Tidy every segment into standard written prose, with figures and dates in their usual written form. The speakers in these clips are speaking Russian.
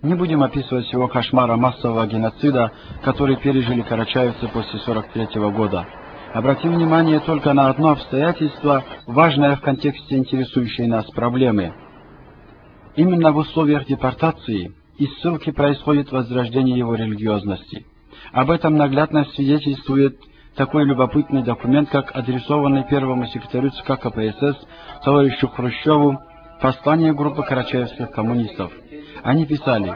Не будем описывать всего кошмара массового геноцида, который пережили карачаевцы после 1943 года. Обратим внимание только на одно обстоятельство, важное в контексте интересующей нас проблемы. Именно в условиях депортации и ссылки происходит возрождение его религиозности. Об этом наглядно свидетельствует такой любопытный документ, как адресованный первому секретарю ЦК КПСС товарищу Хрущеву послание группы карачаевских коммунистов. Они писали: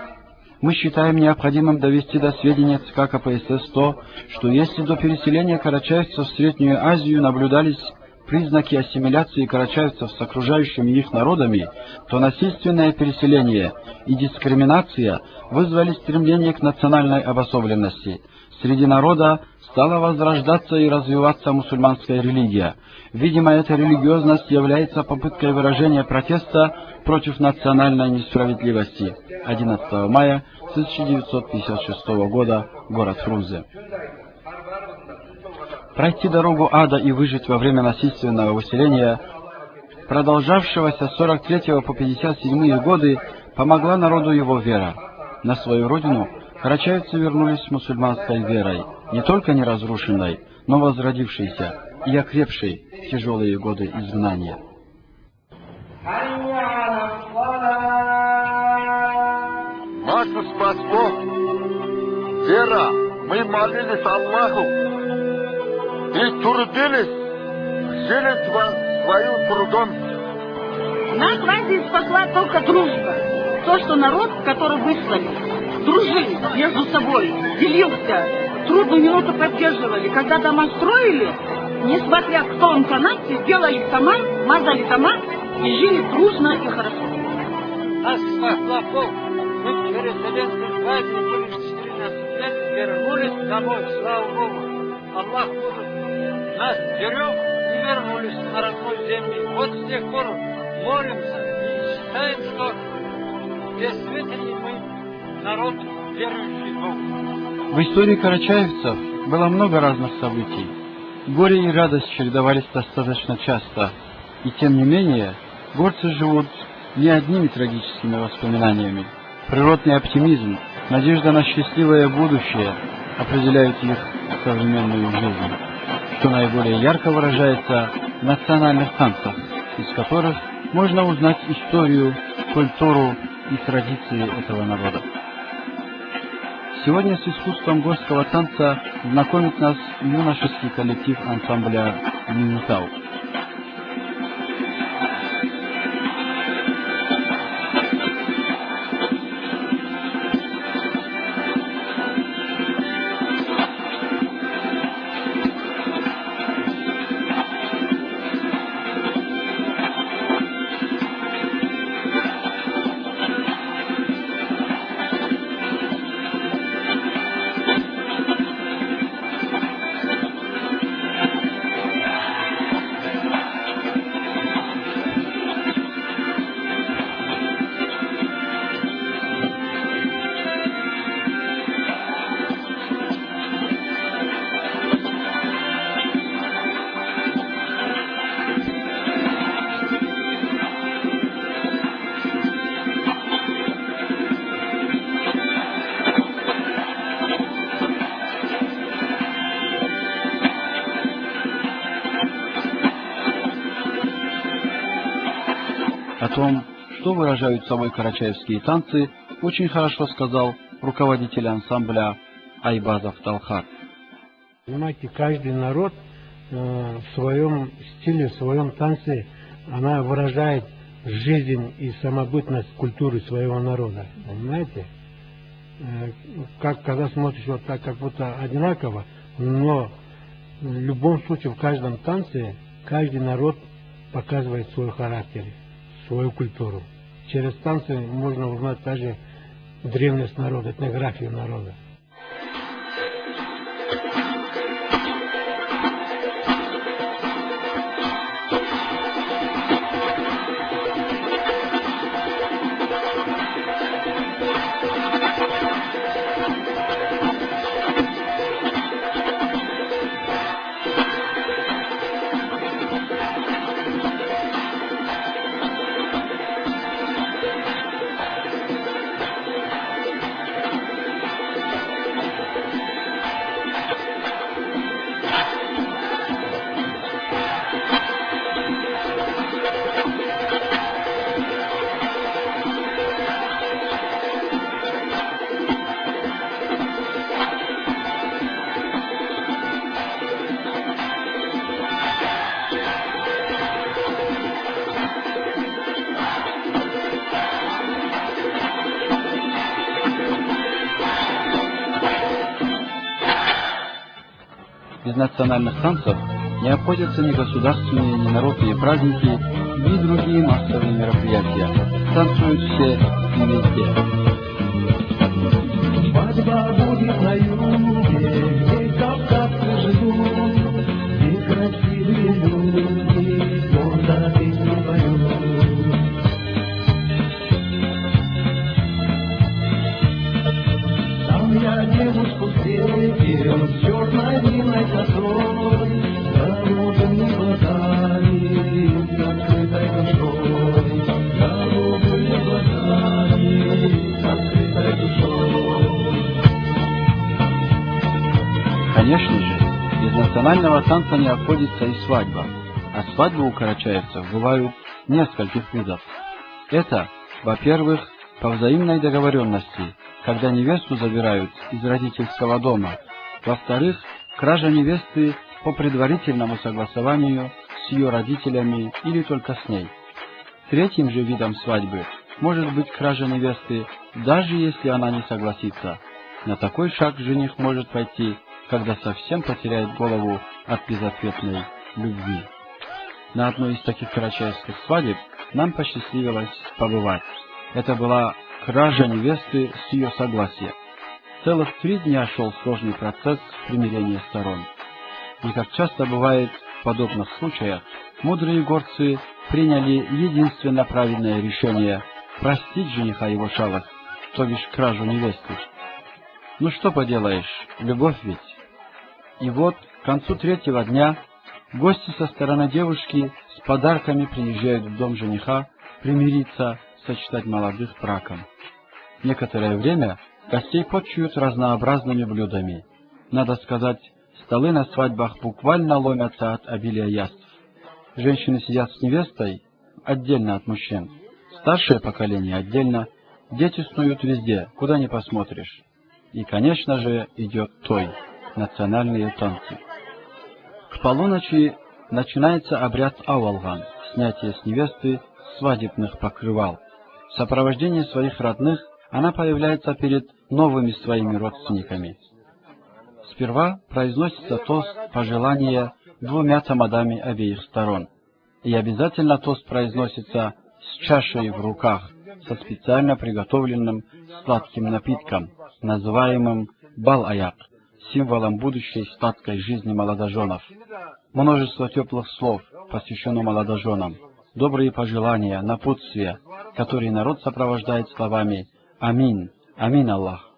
«Мы считаем необходимым довести до сведения ЦК КПСС то, что если до переселения карачаевцев в Среднюю Азию наблюдались признаки ассимиляции карачаевцев с окружающими их народами, то насильственное переселение и дискриминация вызвали стремление к национальной обособленности. Среди народа стала возрождаться и развиваться мусульманская религия. Видимо, эта религиозность является попыткой выражения протеста против национальной несправедливости». 11 мая 1956 года, город Фрунзе. Пройти дорогу ада и выжить во время насильственного выселения, продолжавшегося с 43 по 57 годы, помогла народу его вера. На свою родину карачаевцы вернулись с мусульманской верой, не только не разрушенной, но возродившейся и окрепшей в тяжелые годы изгнания. Нас спас Бог. Вера. Мы молились Аллаху и трудились, жили своим трудом. Нас в Азии спасла только дружба. То, что народ, который выслали, дружили между собой, делился, трудную минуту поддерживали. Когда дома строили, несмотря кто он по нации, делали дома, мазали дома и жили дружно и хорошо. Нас спасла Бог. Мы в переселенской Азии были 14 лет, вернулись домой, слава Богу. Аллах будет нас берег и вернулись на родную землю. Вот с тех пор молимся и считаем, что действительно мы народ, верующий в Бога. В истории карачаевцев было много разных событий. Горе и радость чередовались достаточно часто, и тем не менее горцы живут не одними трагическими воспоминаниями. Природный оптимизм, надежда на счастливое будущее определяют их современную жизнь, что наиболее ярко выражается в национальных танцах, из которых можно узнать историю, культуру и традиции этого народа. Сегодня с искусством горского танца знакомит нас юношеский коллектив ансамбля «Минутау». О том, что выражают собой карачаевские танцы, очень хорошо сказал руководитель ансамбля Айбазов Талхат. Понимаете, каждый народ в своем стиле, в своем танце, она выражает жизнь и самобытность культуры своего народа. Понимаете? Когда смотришь вот так, как будто одинаково, но в любом случае в каждом танце каждый народ показывает свой характер, свою культуру. Через танцы можно узнать даже древность народа, этнографию народа. Из национальных танцев не обходятся ни государственные, ни народные праздники, ни другие массовые мероприятия. Танцуют все и везде. Свадьба будет на юге, где кавказцы живут, где красивые люди, гордо песни поют. Сам я девушку встретил с черной длинной косой, голубыми глазами, с открытой душой, голубыми глазами, с открытой душой. Конечно же, без национального танца не обходится и свадьба, а свадьбы у карачаевцев бывают нескольких видов. Это, во-первых, по взаимной договоренности, когда невесту забирают из родительского дома. Во-вторых, кража невесты по предварительному согласованию с ее родителями или только с ней. Третьим же видом свадьбы может быть кража невесты, даже если она не согласится. На такой шаг жених может пойти, когда совсем потеряет голову от безответной любви. На одной из таких карачаевских свадеб нам посчастливилось побывать. Это была кража невесты с ее согласия. Целых 3 дня шел сложный процесс примирения сторон. И как часто бывает в подобных случаях, мудрые горцы приняли единственно правильное решение простить жениха его шалость, то бишь кражу невесты. Ну что поделаешь, любовь ведь. И вот к концу 3-го дня гости со стороны девушки с подарками приезжают в дом жениха примириться, сочетать молодых браком. Некоторое время гостей почуют разнообразными блюдами. Надо сказать, столы на свадьбах буквально ломятся от обилия яств. Женщины сидят с невестой отдельно от мужчин. Старшее поколение отдельно. Дети снуют везде, куда ни посмотришь. И, конечно же, идет той. Национальные танцы. К полуночи начинается обряд авалган, снятие с невесты свадебных покрывал. В сопровождении своих родных она появляется перед новыми своими родственниками. Сперва произносится тост пожелания 2 тамадами обеих сторон. И обязательно тост произносится с чашей в руках, со специально приготовленным сладким напитком, называемым бал-аяк, символом будущей сладкой жизни молодоженов. Множество теплых слов посвящено молодоженам, добрые пожелания, напутствия, которые народ сопровождает словами «Амин, амин, Аллах».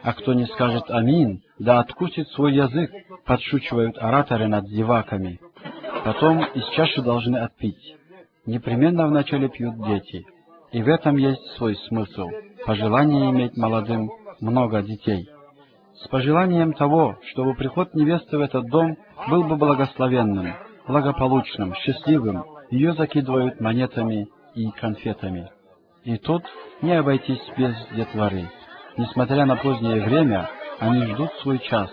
А кто не скажет «Амин», да откусит свой язык, подшучивают ораторы над зеваками. Потом из чаши должны отпить. Непременно вначале пьют дети. И в этом есть свой смысл, пожелание иметь молодым много детей. С пожеланием того, чтобы приход невесты в этот дом был бы благословенным, благополучным, счастливым, ее закидывают монетами и конфетами. И тут не обойтись без детворы. Несмотря на позднее время, они ждут свой час,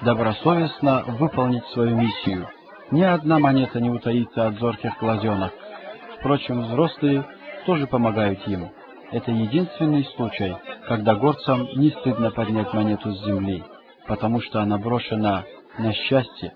добросовестно выполнить свою миссию. Ни одна монета не утаится от зорких глазенок. Впрочем, взрослые тоже помогают им. Это единственный случай, когда горцам не стыдно поднять монету с земли, потому что она брошена на счастье,